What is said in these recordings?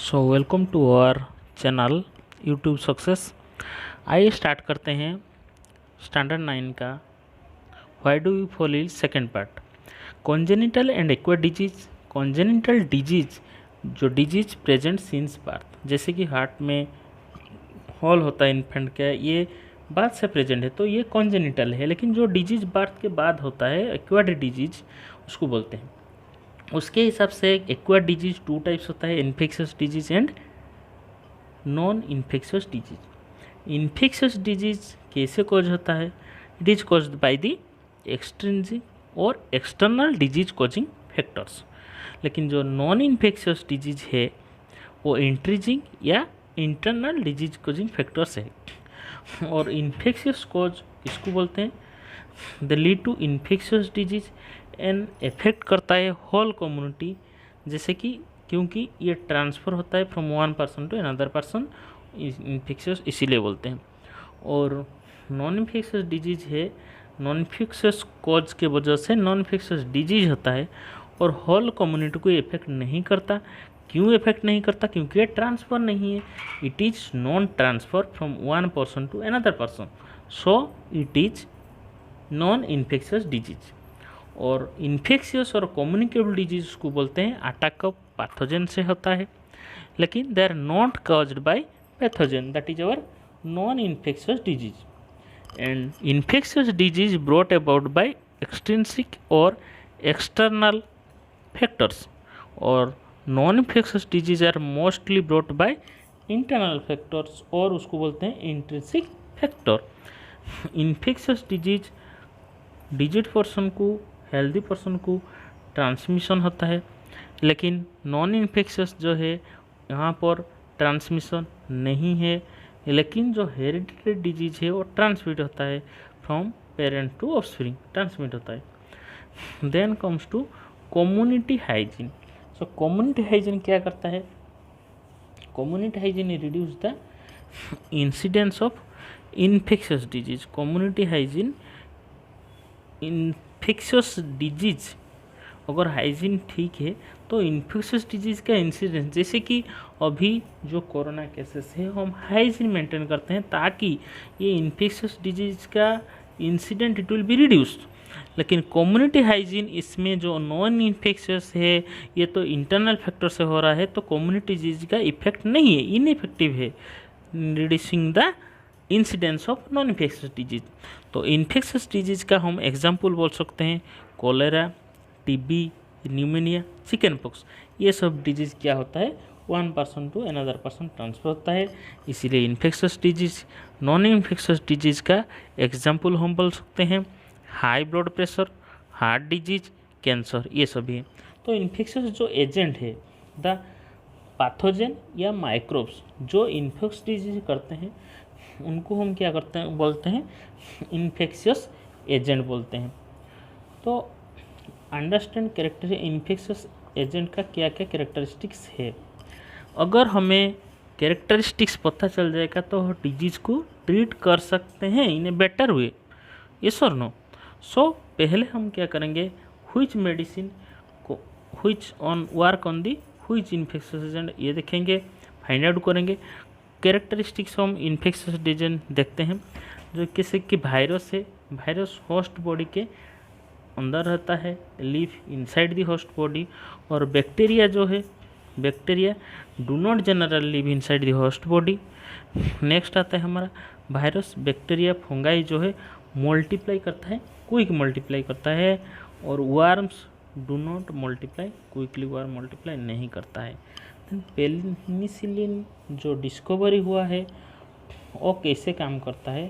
So welcome to our channel YouTube success. आइए start करते हैं स्टैंडर्ड 9 का why do you fall ill second part. Congenital and acquired disease. Congenital disease जो disease present since birth, जैसे कि heart में hall होता है इन्फेंट का, ये बाद से प्रेजेंट है तो ये कॉन्जेनिटल है। लेकिन जो डिजीज बर्थ के बाद होता है एक्वायर्ड डिजीज उसको बोलते हैं। उसके हिसाब से एक्वायर्ड डिजीज 2 टाइप्स होता है, infectious disease and non infectious disease. Infectious disease कैसे कॉज होता है? It is caused by the extrinsic और एक्सटर्नल डिजीज कॉजिंग फैक्टर्स। लेकिन जो नॉन इन्फेक्शियस डिजीज है वो इंट्रिजिंग या इंटरनल डिजीज कॉजिंग फैक्टर्स है। और इन्फेक्शियस कॉज इसको बोलते हैं the lead to infectious disease and effect करता है होल कम्युनिटी। जैसे कि क्योंकि ये ट्रांसफ़र होता है from one person to another person, infectious इसीलिए बोलते हैं। और नॉन इन्फेक्शियस डिजीज है, नॉन इन्फेक्शियस कॉज के वजह से नॉन इन्फेक्शियस डिजीज होता है और होल कम्युनिटी को इफेक्ट नहीं करता। क्यों इफेक्ट नहीं करता? क्योंकि ये ट्रांसफ़र नहीं है। It is non transfer from one person to another person, so it is non infectious disease. और इन्फेक्शियस और कम्युनिकेबल डिजीज को बोलते हैं अटैक ऑफ पैथोजन से होता है, लेकिन they are not caused by pathogen, that is our non infectious disease. And infectious disease brought about by extrinsic और एक्सटर्नल फैक्टर्स, और non infectious disease are mostly brought by internal factors, और उसको बोलते हैं intrinsic factor. Infectious disease disease person को, healthy person को transmission होता है, लेकिन नॉन इन्फेक्शियस जो है यहाँ पर ट्रांसमिशन नहीं है। लेकिन जो हेरिडिटरी डिजीज है वो ट्रांसमिट होता है from parent to offspring, transmit होता है। Then comes to community hygiene. So community hygiene क्या करता है? Community hygiene reduce the incidence of infectious disease. Community hygiene infectious disease, अगर हाइजीन ठीक है तो इन्फेक्शियस डिजीज़ का इंसिडेंस, जैसे कि अभी जो कोरोना केसेस है हम हाइजीन मेंटेन करते हैं ताकि ये इन्फेक्शियस डिजीज़ का incident it will be reduced. लेकिन कम्युनिटी हाइजीन इसमें जो नॉन इन्फेक्शियस है ये तो इंटरनल फैक्टर से हो रहा है, तो कम्युनिटी डिजीज का इफेक्ट नहीं है, इनइफेक्टिव है reducing the incidence of non infectious disease. तो इन्फेक्शियस डिजीज का हम एग्जाम्पल बोल सकते हैं cholera, TB, pneumonia, chicken pox. ये सब डिजीज़ क्या होता है? One person to another person transfer होता है, इसीलिए infectious disease. Non infectious disease का एग्जाम्पल हम बोल सकते हैं high blood pressure, heart disease, cancer, ये सभी है। तो इन्फेक्शियस जो एजेंट है, द पैथोजन या माइक्रोब्स जो इन्फेक्शियस डिजीज करते हैं उनको हम क्या करते हैं, बोलते हैं इन्फेक्शियस एजेंट बोलते हैं। तो अंडरस्टैंड कैरेक्टर इन्फेक्शियस एजेंट का क्या क्या कैरेक्टरिस्टिक्स है। अगर हमें कैरेक्टरिस्टिक्स पता चल जाएगा तो हम डिजीज़ को ट्रीट कर सकते हैं इन ए बेटर वे, यस और नो। सो पहले हम क्या करेंगे, व्हिच मेडिसिन को which on work on the which infectious agent, ये देखेंगे, फाइंड आउट करेंगे। कैरेक्टरिस्टिक्स हम इन्फेक्शियस डिजीज देखते हैं जो किसी की वायरस है, वायरस होस्ट बॉडी के अंदर रहता है, live inside the host body. और बैक्टीरिया जो है, bacteria do not general live inside the host body. Next आता है हमारा वायरस, बैक्टीरिया, फंगाई जो है मल्टीप्लाई करता है, क्विक मल्टीप्लाई करता है। और worms do not multiply quickly, worm multiply नहीं करता है। पेनिसिलिन जो डिस्कवरी हुआ है वो कैसे काम करता है?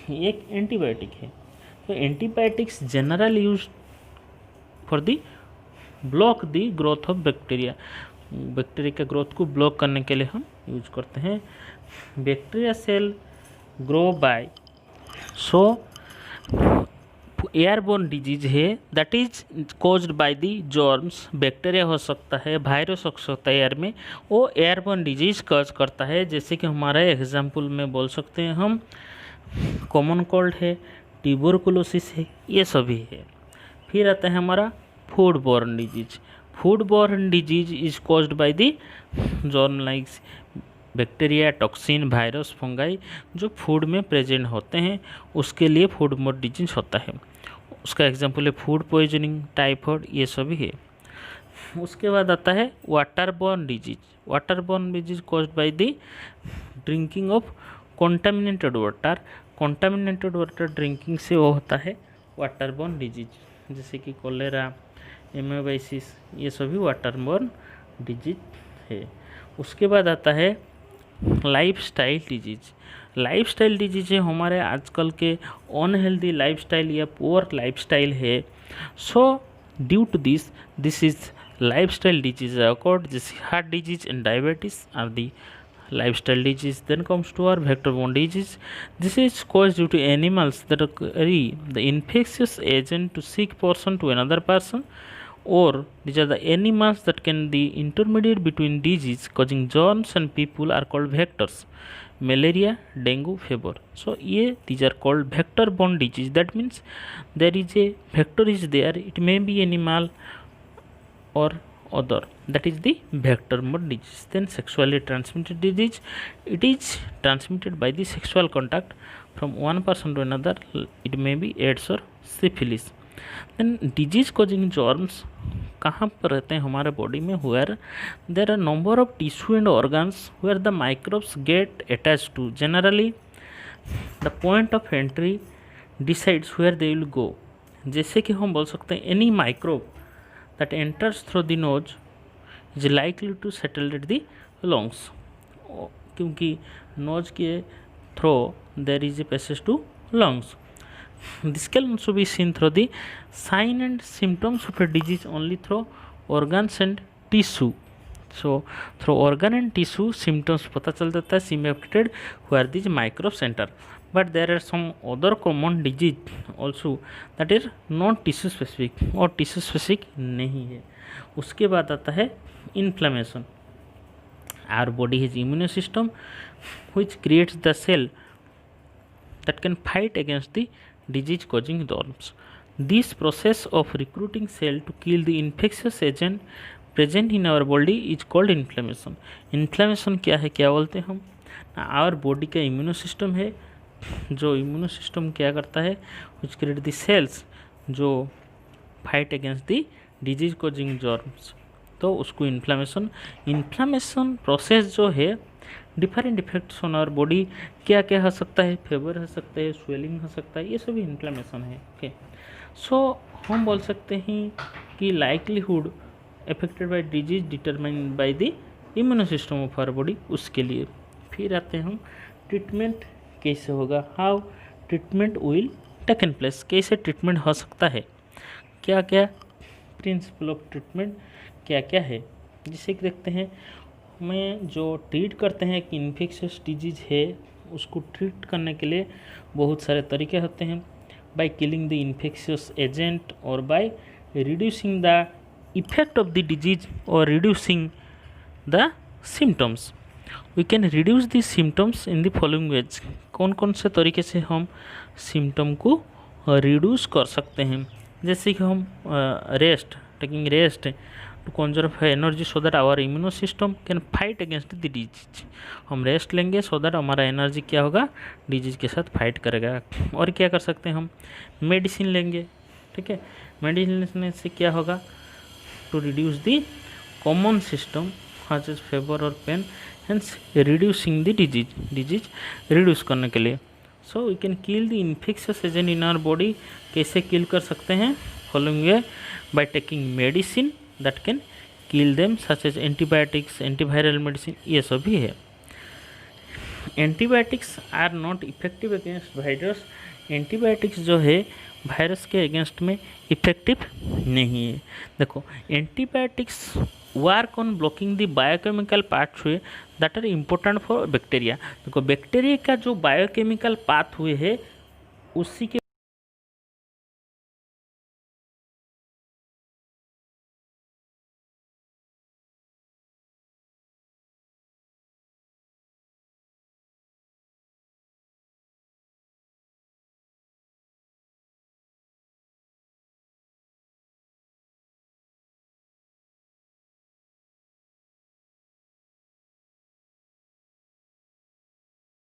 एक एंटीबायोटिक है। तो antibiotics general use for the block the growth of bacteria, bacteria के ग्रोथ को ब्लॉक करने के लिए हम यूज करते हैं। Bacteria cell grow by, so airborne disease है that is caused by the germs. Bacteria हो सकता है, वायरस हो सकता है एयर में, वो एयरबोर्न डिजीज कॉज करता है। जैसे कि हमारा एग्जाम्पल में बोल सकते हैं हम कॉमन कोल्ड है, ट्यूबरकुलोसिस है, ये सभी है। फिर आता है हमारा food borne disease. Food borne disease is caused by the germ like bacteria, toxin, virus, fungi जो फूड में प्रेजेंट होते हैं उसके लिए फूड बॉर्न डिजीज होता है। उसका एग्जाम्पल है फूड पॉइजनिंग, टाइफाइड, ये सभी है। उसके बाद आता है water borne disease. Water borne disease caused by the drinking of contaminated water. Contaminated water drinking से वो होता है वाटर बॉर्न डिजीज, जैसे कि कोलेरा, एमोबाइसिस, ये सभी वाटर बॉर्न डिजीज है। उसके बाद आता है लाइफस्टाइल डिजीज। लाइफस्टाइल डिजीज है हमारे आजकल के अनहेल्दी लाइफस्टाइल या पुअर लाइफस्टाइल है। So due to this is lifestyle disease accord, जैसे heart disease and diabetes are the lifestyle disease. Then comes to our vector-borne disease. This is caused due to animals that carry the infectious agent to sick person to another person, or these are the animals that can be intermediate between disease causing germs and people are called vectors. Malaria, dengue, fever. So these are called vector-borne disease. That means there is a vector is there. It may be animal or other, that is the vector-borne disease. Then sexually transmitted disease, it is transmitted by the sexual contact from one person to another. It may be AIDS or syphilis. Then disease causing germs कहाँ पर रहते हैं हमारे body में, where there are number of tissue and organs where the microbes get attached to. Generally the point of entry decides where they will go. जैसे कि हम बोल सकते हैं any microbe that enters through the nose is likely to settle at the lungs, क्योंकि nose के through there is a passage to lungs. This can also be seen through the sign and symptoms of a disease only through organs and tissue. So through organ and tissue symptoms पता चल जाता है seem affected where these microbes enter. But there are some other common disease also that is not tissue specific और tissue specific नहीं है. उसके बाद आता है inflammation. Our body has immune system which creates the cell that can fight against the disease causing germs. This process of recruiting cell to kill the infectious agent present in our body is called inflammation. Inflammation क्या है, क्या बोलते हैं हम, our body का immune system है, जो immune system क्या करता है, which create the cells जो fight against the disease causing germs, तो उसको इन्फ्लामेशन प्रोसेस जो है different effects on our body, क्या क्या हो सकता है, फेवर हो सकता है, स्वेलिंग हो सकता है, ये सभी इन्फ्लामेशन है। ओके, सो हम बोल सकते हैं कि likelihood affected by disease determined by the immune system of our body, उसके लिए। फिर आते हैं हम ट्रीटमेंट कैसे होगा, how treatment will taken place, कैसे ट्रीटमेंट हो सकता है, क्या क्या प्रिंसिपल ऑफ ट्रीटमेंट क्या क्या है। जिसे कि देखते हैं, हमें जो ट्रीट करते हैं कि इन्फेक्शियस डिजीज है उसको ट्रीट करने के लिए बहुत सारे तरीके होते हैं, by killing the infectious agent और by reducing the effect of the disease और reducing the symptoms. We can reduce the symptoms in the following ways. कौन कौन से तरीके से हम सिम्टम को रिड्यूस कर सकते हैं, जैसे कि हम taking rest to conserve energy so that our immune system can fight against the disease। हम रेस्ट लेंगे so that हमारा एनर्जी क्या होगा, डिजीज के साथ फाइट करेगा। और क्या कर सकते हैं, हम मेडिसिन लेंगे, ठीक है, मेडिसिन लेने से क्या होगा, to reduce the common system such as fever और pain, hence reducing the disease reduce करने के लिए। So we can kill the infectious agent in our body, कैसे किल कर सकते हैं, following way, by taking medicine that can kill them such as antibiotics, antiviral medicine, ये सभी है। Antibiotics are not effective against virus, antibiotics जो है virus के अगेंस्ट में इफेक्टिव नहीं है। देखो, antibiotics work on blocking the biochemical pathway that are important for bacteria. देखो, बैक्टीरिया का जो बायोकेमिकल पाथवे है उसी के